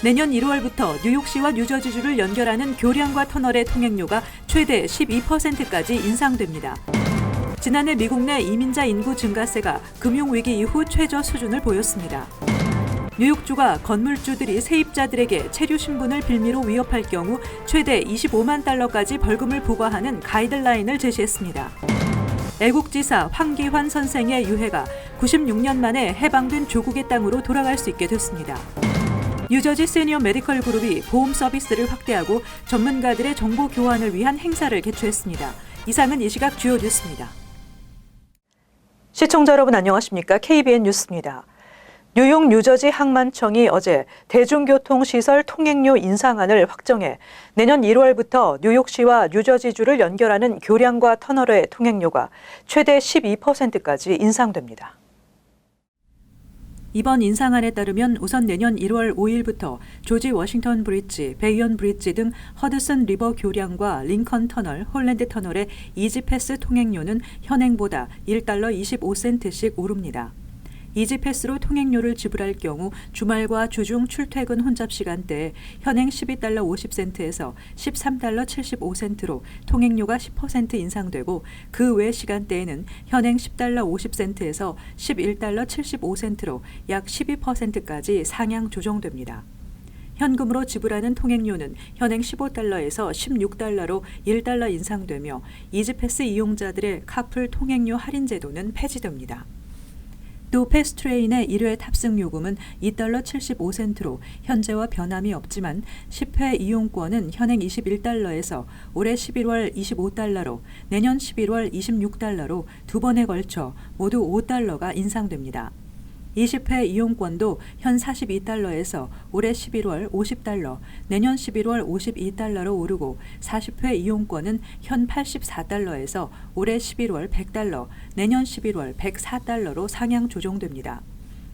내년 1월부터 뉴욕시와 뉴저지주를 연결하는 교량과 터널의 통행료가 최대 12%까지 인상됩니다. 지난해 미국 내 이민자 인구 증가세가 금융위기 이후 최저 수준을 보였습니다. 뉴욕주가 건물주들이 세입자들에게 체류 신분을 빌미로 위협할 경우 최대 25만 달러까지 벌금을 부과하는 가이드라인을 제시했습니다. 애국지사 황기환 선생의 유해가 96년 만에 해방된 조국의 땅으로 돌아갈 수 있게 됐습니다. 뉴저지 시니어 메디컬 그룹이 보험 서비스를 확대하고 전문가들의 정보 교환을 위한 행사를 개최했습니다. 이상은 이 시각 주요 뉴스입니다. 시청자 여러분 안녕하십니까? KBN 뉴스입니다. 뉴욕 뉴저지 항만청이 어제 대중교통시설 통행료 인상안을 확정해 내년 1월부터 뉴욕시와 뉴저지주를 연결하는 교량과 터널의 통행료가 최대 12%까지 인상됩니다. 이번 인상안에 따르면 우선 내년 1월 5일부터 조지 워싱턴 브리지, 베이언 브리지 등 허드슨 리버 교량과 링컨 터널, 홀랜드 터널의 이지패스 통행료는 현행보다 $1 25센트씩 오릅니다. 이지패스로 통행료를 지불할 경우 주말과 주중 출퇴근 혼잡 시간대에 현행 $12 50센트에서 $13 75센트로 통행료가 10% 인상되고 그 외 시간대에는 현행 $10 50센트에서 $11 75센트로 약 12%까지 상향 조정됩니다. 현금으로 지불하는 통행료는 현행 $15에서 $16로 $1 인상되며 이지패스 이용자들의 카풀 통행료 할인 제도는 폐지됩니다. 또 패스트트레인의 1회 탑승 요금은 $2 75센트로 현재와 변함이 없지만 10회 이용권은 현행 $21에서 올해 11월 $25로 내년 11월 $26로 두 번에 걸쳐 모두 $5가 인상됩니다. 20회 이용권도 현 $42에서 올해 11월 $50, 내년 11월 $52로 오르고 40회 이용권은 현 $84에서 올해 11월 $100, 내년 11월 $104로 상향 조정됩니다.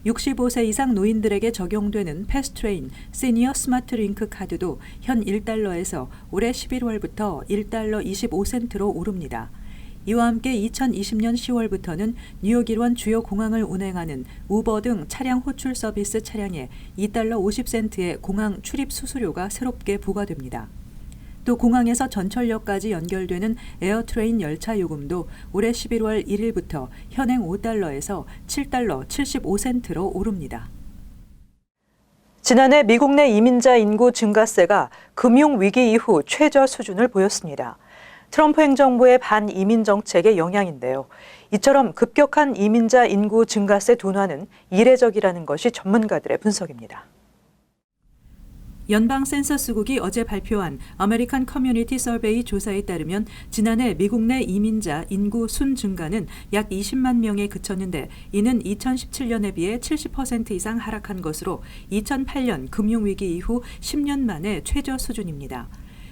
65세 이상 노인들에게 적용되는 패스트트레인 시니어 스마트 링크 카드도 현 $1에서 올해 11월부터 $1 25센트로 오릅니다. 이와 함께 2020년 10월부터는 뉴욕 일원 주요 공항을 운행하는 우버 등 차량 호출 서비스 차량에 $2 50센트의 공항 출입 수수료가 새롭게 부과됩니다. 또 공항에서 전철역까지 연결되는 에어트레인 열차 요금도 올해 11월 1일부터 현행 $5에서 $7 75센트로 오릅니다. 지난해 미국 내 이민자 인구 증가세가 금융위기 이후 최저 수준을 보였습니다. 트럼프 행정부의 반이민 정책의 영향인데요. 이처럼 급격한 이민자 인구 증가세 둔화는 이례적이라는 것이 전문가들의 분석입니다. 연방 센서스국이 어제 발표한 아메리칸 커뮤니티 서베이 조사에 따르면 지난해 미국 내 이민자 인구 순 증가는 약 20만 명에 그쳤는데 이는 2017년에 비해 70% 이상 하락한 것으로 2008년 금융위기 이후 10년 만에 최저 수준입니다.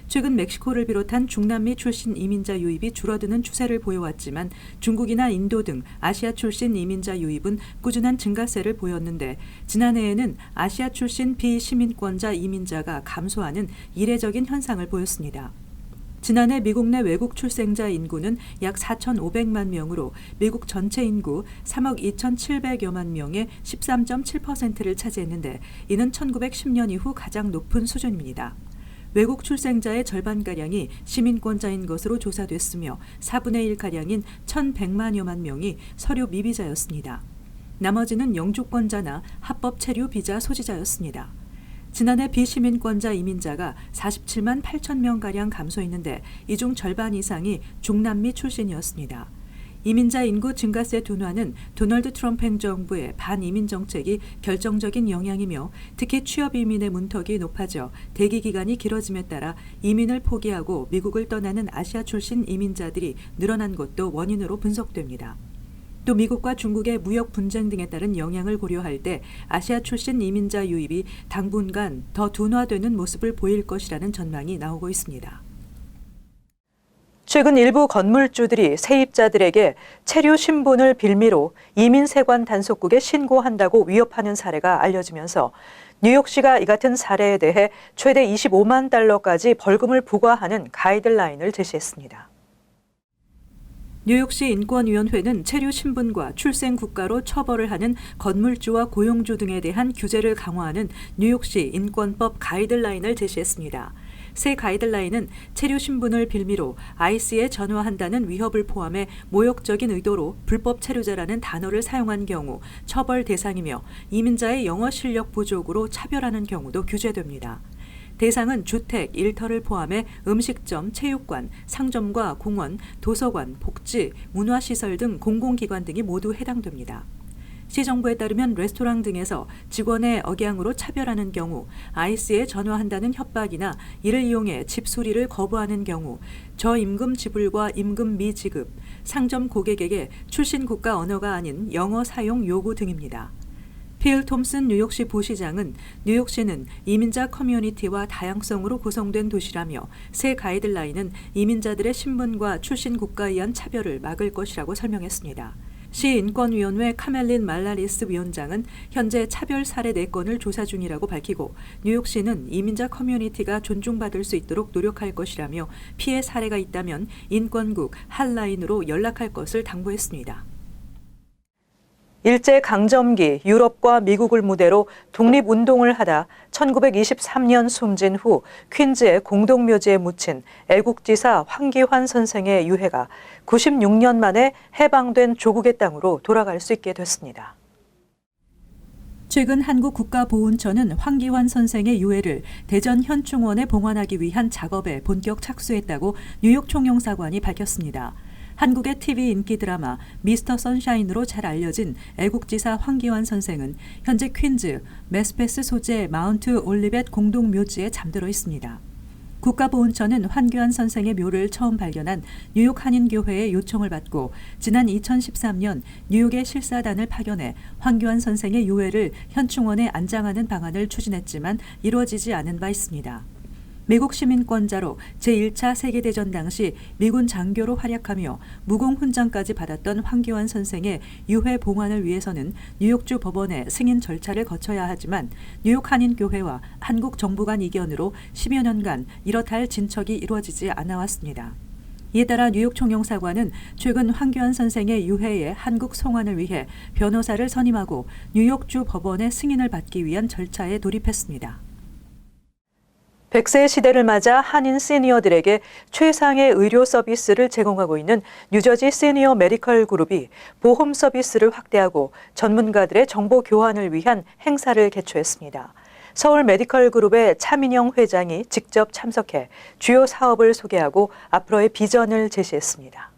최근 멕시코를 비롯한 중남미 출신 이민자 유입이 줄어드는 추세를 보여왔지만 중국이나 인도 등 아시아 출신 이민자 유입은 꾸준한 증가세를 보였는데 지난해에는 아시아 출신 비시민권자 이민자가 감소하는 이례적인 현상을 보였습니다. 지난해 미국 내 외국 출생자 인구는 약 4,500만 명으로 미국 전체 인구 3억 2,700여만 명의 13.7%를 차지했는데 이는 1910년 이후 가장 높은 수준입니다. 외국 출생자의 절반가량이 시민권자인 것으로 조사됐으며 4분의 1가량인 1,100만여만 명이 서류 미비자였습니다. 나머지는 영주권자나 합법 체류 비자 소지자였습니다. 지난해 비시민권자 이민자가 47만 8천 명가량 감소했는데 이 중 절반 이상이 중남미 출신이었습니다. 이민자 인구 증가세 둔화는 도널드 트럼프 행정부의 반이민 정책이 결정적인 영향이며 특히 취업 이민의 문턱이 높아져 대기 기간이 길어짐에 따라 이민을 포기하고 미국을 떠나는 아시아 출신 이민자들이 늘어난 것도 원인으로 분석됩니다. 또 미국과 중국의 무역 분쟁 등에 따른 영향을 고려할 때 아시아 출신 이민자 유입이 당분간 더 둔화되는 모습을 보일 것이라는 전망이 나오고 있습니다. 최근 일부 건물주들이 세입자들에게 체류 신분을 빌미로 이민세관 단속국에 신고한다고 위협하는 사례가 알려지면서 뉴욕시가 이 같은 사례에 대해 최대 $25만 달러까지 벌금을 부과하는 가이드라인을 제시했습니다. 뉴욕시 인권위원회는 체류 신분과 출생 국가로 처벌을 하는 건물주와 고용주 등에 대한 규제를 강화하는 뉴욕시 인권법 가이드라인을 제시했습니다. 새 가이드라인은 체류 신분을 빌미로 IC에 전화한다는 위협을 포함해 모욕적인 의도로 불법 체류자라는 단어를 사용한 경우 처벌 대상이며 이민자의 영어 실력 부족으로 차별하는 경우도 규제됩니다. 대상은 주택, 일터를 포함해 음식점, 체육관, 상점과 공원, 도서관, 복지, 문화시설 등 공공기관 등이 모두 해당됩니다. 시정부에 따르면 레스토랑 등에서 직원의 억양으로 차별하는 경우, IC에 전화한다는 협박이나 이를 이용해 집수리를 거부하는 경우, 저임금 지불과 임금 미지급, 상점 고객에게 출신 국가 언어가 아닌 영어 사용 요구 등입니다. 필 톰슨 뉴욕시 부시장은 뉴욕시는 이민자 커뮤니티와 다양성으로 구성된 도시라며 새 가이드라인은 이민자들의 신분과 출신 국가에 의한 차별을 막을 것이라고 설명했습니다. 시 인권위원회 카멜린 말라리스 위원장은 현재 차별 사례 4건을 조사 중이라고 밝히고 뉴욕시는 이민자 커뮤니티가 존중받을 수 있도록 노력할 것이라며 피해 사례가 있다면 인권국 핫라인으로 연락할 것을 당부했습니다. 일제강점기 유럽과 미국을 무대로 독립운동을 하다 1923년 숨진 후 퀸즈의 공동묘지에 묻힌 애국지사 황기환 선생의 유해가 96년 만에 해방된 조국의 땅으로 돌아갈 수 있게 됐습니다. 최근 한국국가보훈처는 황기환 선생의 유해를 대전 현충원에 봉환하기 위한 작업에 본격 착수했다고 뉴욕 총영사관이 밝혔습니다. 한국의 TV 인기 드라마 미스터 선샤인으로 잘 알려진 애국지사 황기환 선생은 현재 퀸즈, 매스패스 소재 마운트 올리벳 공동묘지에 잠들어 있습니다. 국가보훈처는 황기환 선생의 묘를 처음 발견한 뉴욕 한인교회의 요청을 받고 지난 2013년 뉴욕의 실사단을 파견해 황기환 선생의 유해를 현충원에 안장하는 방안을 추진했지만 이루어지지 않은 바 있습니다. 미국 시민권자로 제1차 세계대전 당시 미군 장교로 활약하며 무공훈장까지 받았던 황기환 선생의 유해 봉환을 위해서는 뉴욕주 법원의 승인 절차를 거쳐야 하지만 뉴욕 한인교회와 한국 정부 간 이견으로 10여 년간 이렇다 할 진척이 이루어지지 않아왔습니다. 이에 따라 뉴욕 총영사관은 최근 황기환 선생의 유해의 한국 송환을 위해 변호사를 선임하고 뉴욕주 법원의 승인을 받기 위한 절차에 돌입했습니다. 100세 시대를 맞아 한인 시니어들에게 최상의 의료 서비스를 제공하고 있는 뉴저지 시니어 메디컬 그룹이 보험 서비스를 확대하고 전문가들의 정보 교환을 위한 행사를 개최했습니다. 서울 메디컬 그룹의 차민영 회장이 직접 참석해 주요 사업을 소개하고 앞으로의 비전을 제시했습니다.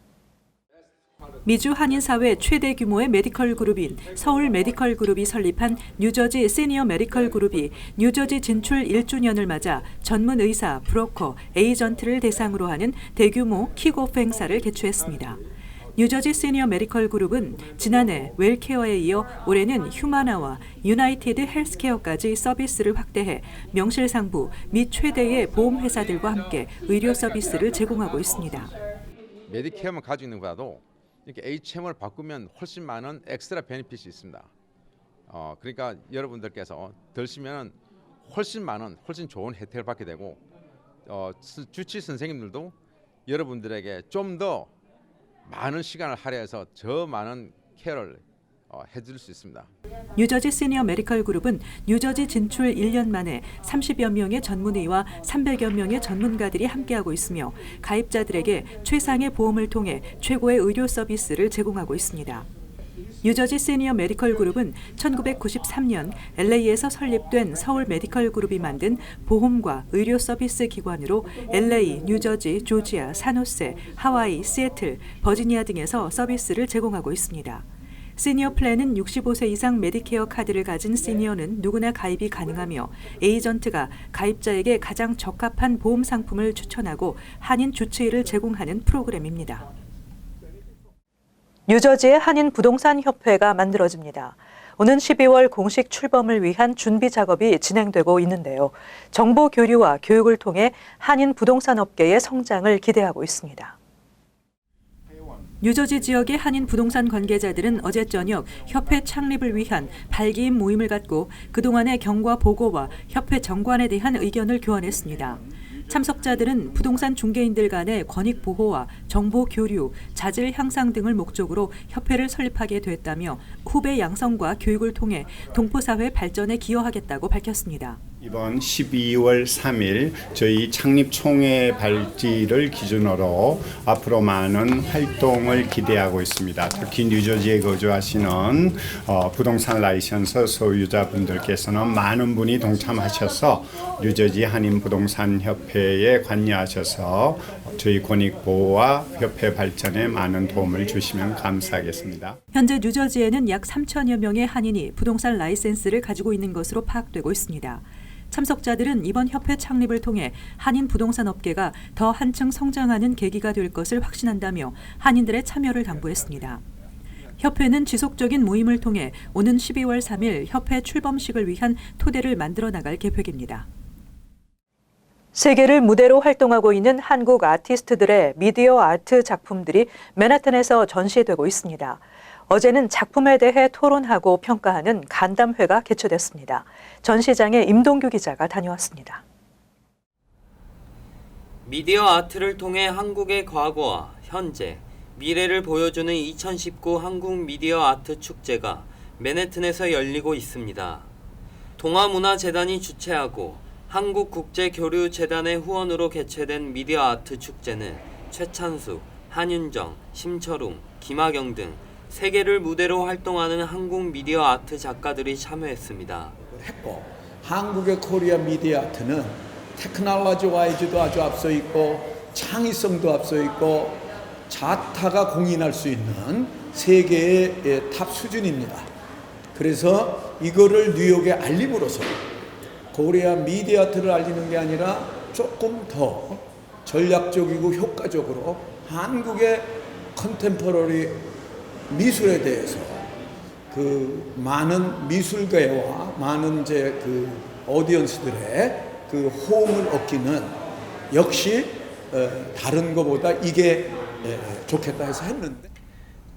미주 한인사회 최대 규모의 메디컬 그룹인 서울 메디컬 그룹이 설립한 뉴저지 시니어 메디컬 그룹이 뉴저지 진출 1주년을 맞아 전문 의사, 브로커, 에이전트를 대상으로 하는 대규모 킥오프 행사를 개최했습니다. 뉴저지 시니어 메디컬 그룹은 지난해 웰케어에 이어 올해는 휴마나와 유나이티드 헬스케어까지 서비스를 확대해 명실상부 및 최대의 보험회사들과 함께 의료 서비스를 제공하고 있습니다. 메디케어만 가지고 있는 것보다도 이렇게 HM을 바꾸면 훨씬 많은 엑스트라 베네핏이 있습니다. 그러니까 여러분들께서 들시면 훨씬 많은, 훨씬 좋은 혜택을 받게 되고 주치 선생님들도 여러분들에게 좀 더 많은 시간을 할애해서 더 많은 케어를 해줄 수 있습니다. 뉴저지 시니어 메디컬 그룹은 뉴저지 진출 1년 만에 30여 명의 전문의와 300여 명의 전문가들이 함께하고 있으며 가입자들에게 최상의 보험을 통해 최고의 의료 서비스를 제공하고 있습니다. 뉴저지 시니어 메디컬 그룹은 1993년 LA에서 설립된 서울 메디컬 그룹이 만든 보험과 의료 서비스 기관으로 LA, 뉴저지, 조지아, 산호세, 하와이, 시애틀, 버지니아 등에서 서비스를 제공하고 있습니다. 시니어 플랜은 65세 이상 메디케어 카드를 가진 시니어는 누구나 가입이 가능하며 에이전트가 가입자에게 가장 적합한 보험 상품을 추천하고 한인 주치의를 제공하는 프로그램입니다. 뉴저지의 한인 부동산 협회가 만들어집니다. 오는 12월 공식 출범을 위한 준비 작업이 진행되고 있는데요. 정보 교류와 교육을 통해 한인 부동산 업계의 성장을 기대하고 있습니다. 뉴저지 지역의 한인 부동산 관계자들은 어제 저녁 협회 창립을 위한 발기인 모임을 갖고 그동안의 경과 보고와 협회 정관에 대한 의견을 교환했습니다. 참석자들은 부동산 중개인들 간의 권익 보호와 정보 교류, 자질 향상 등을 목적으로 협회를 설립하게 됐다며 후배 양성과 교육을 통해 동포사회 발전에 기여하겠다고 밝혔습니다. 이번 12월 3일 저희 창립 총회 발지를 기준으로 앞으로 많은 활동을 기대하고 있습니다. 특히 뉴저지에 거주하시는 부동산 라이선스 소유자분들께서는 많은 분이 동참하셔서 뉴저지 한인부동산협회에 관여하셔서 저희 권익보호와 협회 발전에 많은 도움을 주시면 감사하겠습니다. 현재 뉴저지에는 약 3천여 명의 한인이 부동산 라이센스를 가지고 있는 것으로 파악되고 있습니다. 참석자들은 이번 협회 창립을 통해 한인 부동산 업계가 더 한층 성장하는 계기가 될 것을 확신한다며 한인들의 참여를 당부했습니다. 협회는 지속적인 모임을 통해 오는 12월 3일 협회 출범식을 위한 토대를 만들어 나갈 계획입니다. 세계를 무대로 활동하고 있는 한국 아티스트들의 미디어 아트 작품들이 맨하탄에서 전시되고 있습니다. 어제는 작품에 대해 토론하고 평가하는 간담회가 개최됐습니다. 전시장에 임동규 기자가 다녀왔습니다. 미디어 아트를 통해 한국의 과거와 현재, 미래를 보여주는 2019 한국 미디어 아트 축제가 맨해튼에서 열리고 있습니다. 동아문화재단이 주최하고 한국국제교류재단의 후원으로 개최된 미디어 아트 축제는 최찬숙, 한윤정, 심철웅, 김하경 등 세계를 무대로 활동하는 한국 미디어 아트 작가들이 참여했습니다. 했고 한국의 코리아 미디어 아트는 테크놀로지 와이즈도 아주 앞서 있고 창의성도 앞서 있고 자타가 공인할 수 있는 세계의 탑 수준입니다. 그래서 이거를 뉴욕에 알림으로써 코리아 미디어 아트를 알리는 게 아니라 조금 더 전략적이고 효과적으로 한국의 컨템포러리 미술에 대해서 그 많은 미술계와 많은 이제 그 오디언스들의 그 호응을 얻기는 역시 다른 것보다 이게 좋겠다 해서 했는데.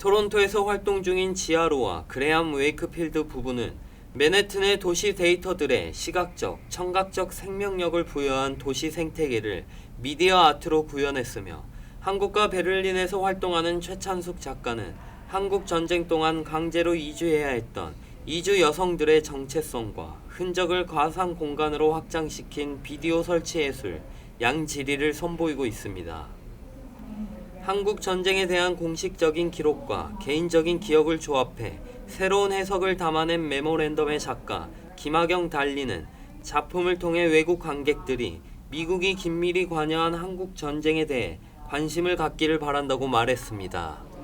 토론토에서 활동 중인 지아로와 그레암 웨이크필드 부부는 맨해튼의 도시 데이터들의 시각적, 청각적 생명력을 부여한 도시 생태계를 미디어 아트로 구현했으며 한국과 베를린에서 활동하는 최찬숙 작가는 한국 전쟁 동안 강제로 이주해야 했던 이주 여성들의 정체성과 흔적을 가상 공간으로 확장시킨 비디오 설치 예술, 양지리를 선보이고 있습니다. 한국 전쟁에 대한 공식적인 기록과 개인적인 기억을 조합해 새로운 해석을 담아낸 메모랜덤의 작가 김하경 달리는 작품을 통해 외국 관객들이 미국이 긴밀히 관여한 한국 전쟁에 대해 관심을 갖기를 바란다고 말했습니다.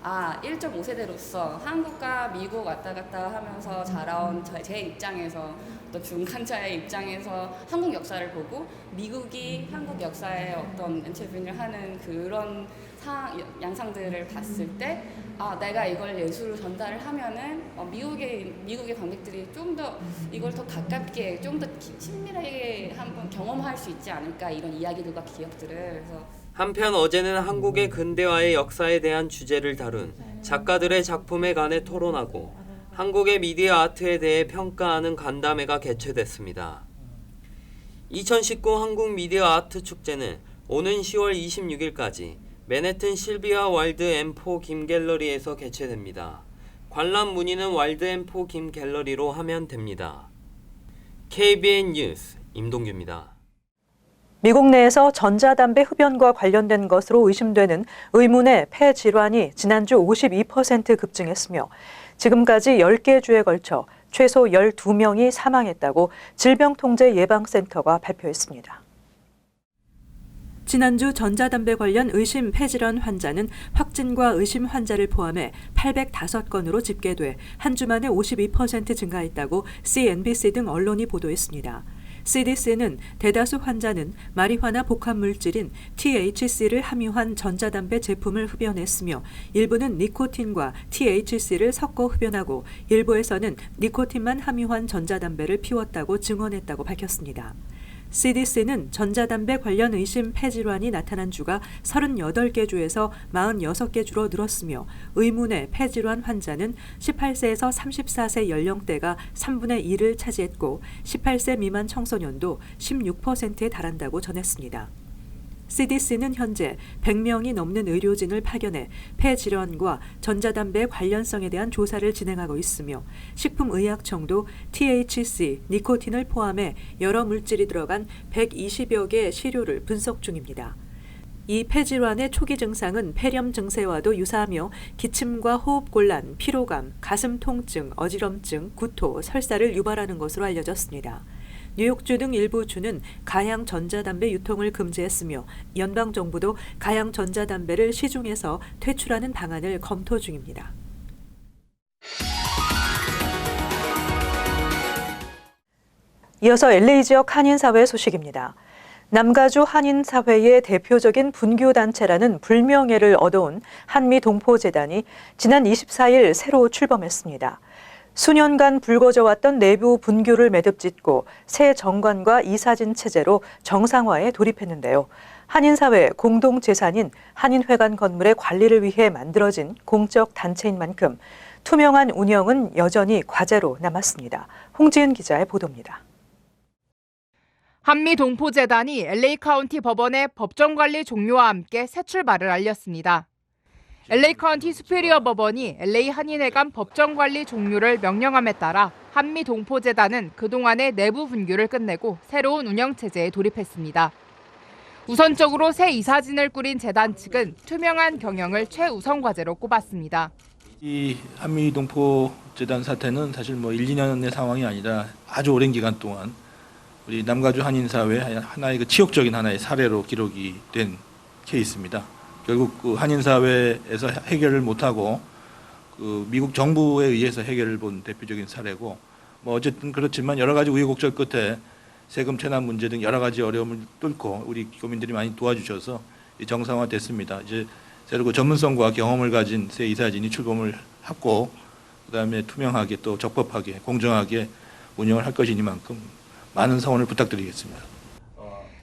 1.5세대로서 한국과 미국 왔다 갔다 하면서 자라온 제 입장에서 또 중간자의 입장에서 한국 역사를 보고 미국이 한국 역사에 어떤 인터뷰를 하는 그런 양상들을 봤을 때 내가 이걸 예술로 전달을 하면은 미국의 관객들이 좀 더 이걸 더 가깝게 좀 더 친밀하게 한번 경험할 수 있지 않을까 이런 이야기들과 기억들을 그래서 한편 어제는 한국의 근대화의 역사에 대한 주제를 다룬 작가들의 작품에 관해 토론하고 한국의 미디어 아트에 대해 평가하는 간담회가 개최됐습니다. 2019 한국 미디어 아트 축제는 오는 10월 26일까지 맨해튼 실비아 와일드 앤포 김 갤러리에서 개최됩니다. 관람 문의는 와일드 앤포 김 갤러리로 하면 됩니다. KBN 뉴스 임동규입니다. 미국 내에서 전자담배 흡연과 관련된 것으로 의심되는 의문의 폐 질환이 지난주 52% 급증했으며 지금까지 10개 주에 걸쳐 최소 12명이 사망했다고 질병통제예방센터가 발표했습니다. 지난주 전자담배 관련 의심 폐질환 환자는 확진과 의심 환자를 포함해 805건으로 집계돼 한 주 만에 52% 증가했다고 CNBC 등 언론이 보도했습니다. CDC는 대다수 환자는 마리화나 복합물질인 THC를 함유한 전자담배 제품을 흡연했으며 일부는 니코틴과 THC를 섞어 흡연하고 일부에서는 니코틴만 함유한 전자담배를 피웠다고 증언했다고 밝혔습니다. CDC는 전자담배 관련 의심 폐질환이 나타난 주가 38개 주에서 46개 주로 늘었으며 의문의 폐질환 환자는 18세에서 34세 연령대가 3분의 1을 차지했고 18세 미만 청소년도 16%에 달한다고 전했습니다. CDC는 현재 100명이 넘는 의료진을 파견해 폐질환과 전자담배의 관련성에 대한 조사를 진행하고 있으며 식품의약청도 THC, 니코틴을 포함해 여러 물질이 들어간 120여 개의 시료를 분석 중입니다. 이 폐질환의 초기 증상은 폐렴 증세와도 유사하며 기침과 호흡곤란, 피로감, 가슴 통증, 어지럼증, 구토, 설사를 유발하는 것으로 알려졌습니다. 뉴욕주 등 일부 주는 가양 전자담배 유통을 금지했으며 연방정부도 가양 전자담배를 시중에서 퇴출하는 방안을 검토 중입니다. 이어서 LA 지역 한인사회 소식입니다. 남가주 한인사회의 대표적인 분교단체라는 불명예를 얻어온 한미동포재단이 지난 24일 새로 출범했습니다. 수년간 불거져왔던 내부 분교를 매듭짓고 새 정관과 이사진 체제로 정상화에 돌입했는데요. 한인사회 공동재산인 한인회관 건물의 관리를 위해 만들어진 공적 단체인 만큼 투명한 운영은 여전히 과제로 남았습니다. 홍지은 기자의 보도입니다. 한미동포재단이 LA 카운티 법원의 법정관리 종료와 함께 새 출발을 알렸습니다. LA 카운티 수페리어 법원이 LA 한인회관 법정관리 종료를 명령함에 따라 한미동포재단은 그동안의 내부 분규를 끝내고 새로운 운영체제에 돌입했습니다. 우선적으로 새 이사진을 꾸린 재단 측은 투명한 경영을 최우선 과제로 꼽았습니다. 이 한미동포재단 사태는 사실 1, 2년의 상황이 아니라 아주 오랜 기간 동안 우리 남가주 한인사회 하나의 치욕적인 하나의 사례로 기록이 된 케이스입니다. 결국 그 한인사회에서 해결을 못하고 그 미국 정부에 의해서 해결을 본 대표적인 사례고 어쨌든 그렇지만 여러 가지 우여곡절 끝에 세금 체납 문제 등 여러 가지 어려움을 뚫고 우리 교민들이 많이 도와주셔서 정상화됐습니다. 이제 새로 그 전문성과 경험을 가진 새 이사진이 출범을 하고 그다음에 투명하게 또 적법하게 공정하게 운영을 할 것이니만큼 많은 성원을 부탁드리겠습니다.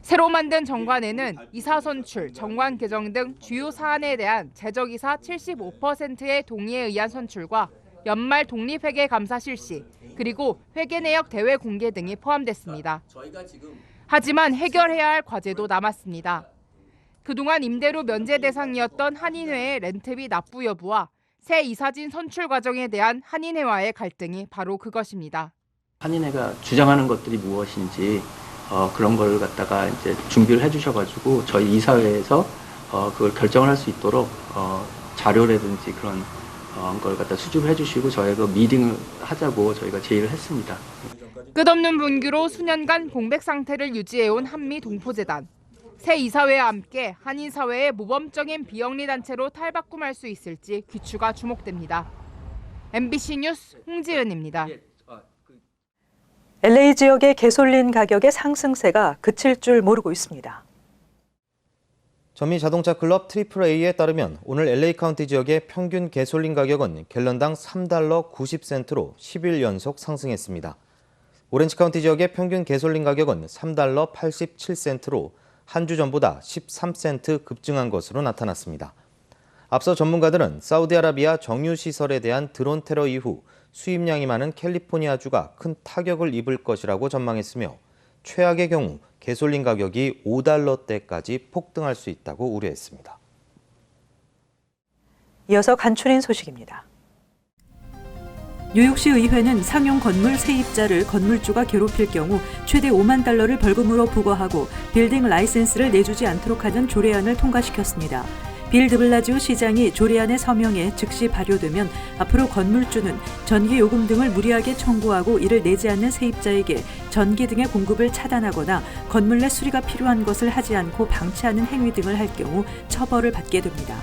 새로 만든 정관에는 이사 선출, 정관 개정 등 주요 사안에 대한 재적이사 75%의 동의에 의한 선출과 연말 독립회계 감사 실시, 그리고 회계 내역 대외 공개 등이 포함됐습니다. 하지만 해결해야 할 과제도 남았습니다. 그동안 임대료 면제 대상이었던 한인회의 렌트비 납부 여부와 새 이사진 선출 과정에 대한 한인회와의 갈등이 바로 그것입니다. 한인회가 주장하는 것들이 무엇인지 그런 걸 갖다가 이제 준비를 해주셔가지고 저희 이사회에서 그걸 결정을 할 수 있도록 자료라든지 그런 걸 갖다 수집을 해주시고 저희가 미팅을 하자고 저희가 제의를 했습니다. 끝없는 분규로 수년간 공백 상태를 유지해온 한미동포재단. 새 이사회와 함께 한인사회의 모범적인 비영리 단체로 탈바꿈할 수 있을지 귀추가 주목됩니다. MBC 뉴스 홍지은입니다. LA 지역의 개솔린 가격의 상승세가 그칠 줄 모르고 있습니다. 전미 자동차 클럽 AAA에 따르면 오늘 LA 카운티 지역의 평균 개솔린 가격은 갤런당 $3 90센트로 10일 연속 상승했습니다. 오렌지 카운티 지역의 평균 개솔린 가격은 $3 87센트로 한 주 전보다 13센트 급증한 것으로 나타났습니다. 앞서 전문가들은 사우디아라비아 정유시설에 대한 드론 테러 이후 수입량이 많은 캘리포니아주가 큰 타격을 입을 것이라고 전망했으며 최악의 경우 개솔린 가격이 $5대까지 폭등할 수 있다고 우려했습니다. 이어서 간추린 소식입니다. 뉴욕시 의회는 상용 건물 세입자를 건물주가 괴롭힐 경우 최대 $50,000를 벌금으로 부과하고 빌딩 라이센스를 내주지 않도록 하는 조례안을 통과시켰습니다. 빌 드블라지오 시장이 조례안에 서명해 즉시 발효되면 앞으로 건물주는 전기 요금 등을 무리하게 청구하고 이를 내지 않는 세입자에게 전기 등의 공급을 차단하거나 건물 내 수리가 필요한 것을 하지 않고 방치하는 행위 등을 할 경우 처벌을 받게 됩니다.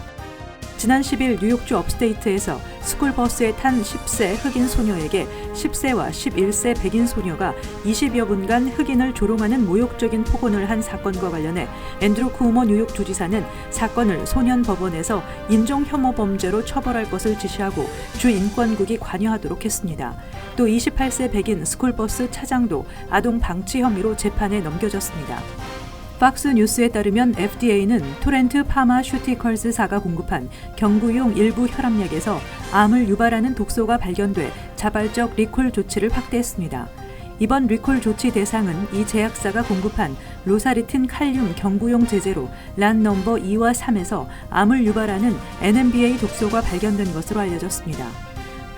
지난 10일 뉴욕주 업스테이트에서 스쿨버스에 탄 10세 흑인 소녀에게 10세와 11세 백인 소녀가 20여 분간 흑인을 조롱하는 모욕적인 폭언을 한 사건과 관련해 앤드루 쿠오모 뉴욕 주지사는 사건을 소년 법원에서 인종 혐오 범죄로 처벌할 것을 지시하고 주 인권국이 관여하도록 했습니다. 또 28세 백인 스쿨버스 차장도 아동 방치 혐의로 재판에 넘겨졌습니다. 팍스 뉴스에 따르면 FDA는 토렌트 파마슈티컬스사가 공급한 경구용 일부 혈압약에서 암을 유발하는 독소가 발견돼 자발적 리콜 조치를 확대했습니다. 이번 리콜 조치 대상은 이 제약사가 공급한 로사리틴 칼륨 경구용 제제로 란 넘버 2와 3에서 암을 유발하는 NMBA 독소가 발견된 것으로 알려졌습니다.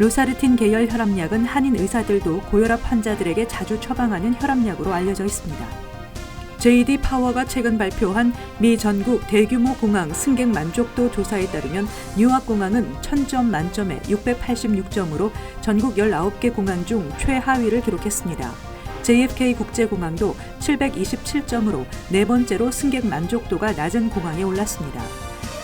로사리틴 계열 혈압약은 한인 의사들도 고혈압 환자들에게 자주 처방하는 혈압약으로 알려져 있습니다. JD 파워가 최근 발표한 미 전국 대규모 공항 승객 만족도 조사에 따르면 뉴욕 공항은 1000점 만점에 686점으로 전국 19개 공항 중 최하위를 기록했습니다. JFK 국제공항도 727점으로 네 번째로 승객 만족도가 낮은 공항에 올랐습니다.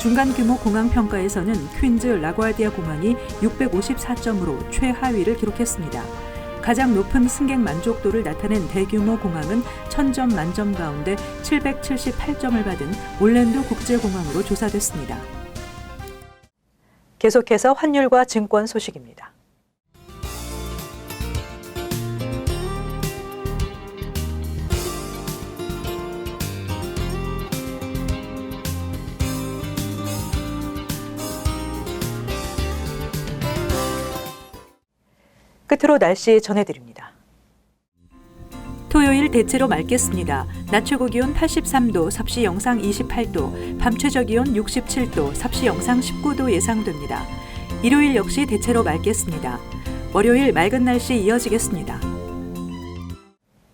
중간 규모 공항 평가에서는 퀸즈 라과디아 공항이 654점으로 최하위를 기록했습니다. 가장 높은 승객 만족도를 나타낸 대규모 공항은 1000점 만점 가운데 778점을 받은 올랜도 국제공항으로 조사됐습니다. 계속해서 환율과 증권 소식입니다. 끝으로 날씨 전해드립니다. 토요일 대체로 맑겠습니다. 낮 최고 기온 83도, 섭씨 영상 28도, 밤 최저 기온 67도, 섭씨 영상 19도 예상됩니다. 일요일 역시 대체로 맑겠습니다. 월요일 맑은 날씨 이어지겠습니다.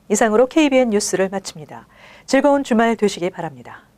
이상으로 KBN 뉴스를 마칩니다. 즐거운 주말 되시기 바랍니다.